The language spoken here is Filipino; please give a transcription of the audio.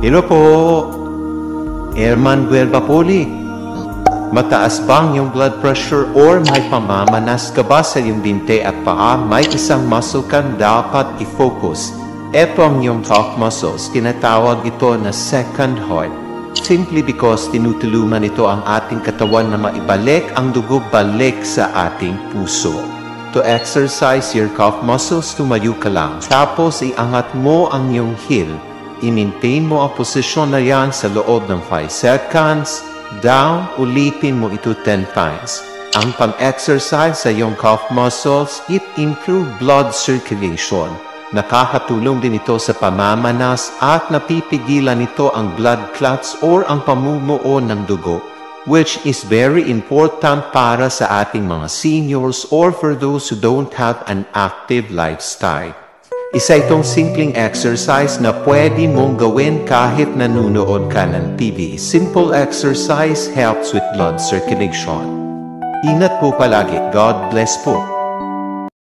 Hello po, Herman Buelbapoli. Mataas bang yung blood pressure or may pamamanas ka ba sa iyong binte at paa? May isang muscle kang dapat i-focus. Ito ang iyong calf muscles. Tinatawag ito na second heart. Simply because tinutulungan ito ang ating katawan na maibalik ang dugo balik sa ating puso. To exercise your calf muscles, tumayo ka lang. Tapos iangat mo ang iyong heel. I-maintain mo ang posisyon na yan sa loob ng 5 seconds. Down, ulitin mo ito 10 times. Ang pang-exercise sa iyong calf muscles, it improve blood circulation. Nakakatulong din ito sa pamamanas at napipigilan ito ang blood clots or ang pamumuo ng dugo, which is very important para sa ating mga seniors or for those who don't have an active lifestyle. Isa itong simpleng exercise na pwede mong gawin kahit nanonood ka ng TV. Simple exercise helps with blood circulation. Ingat po palagi. God bless po.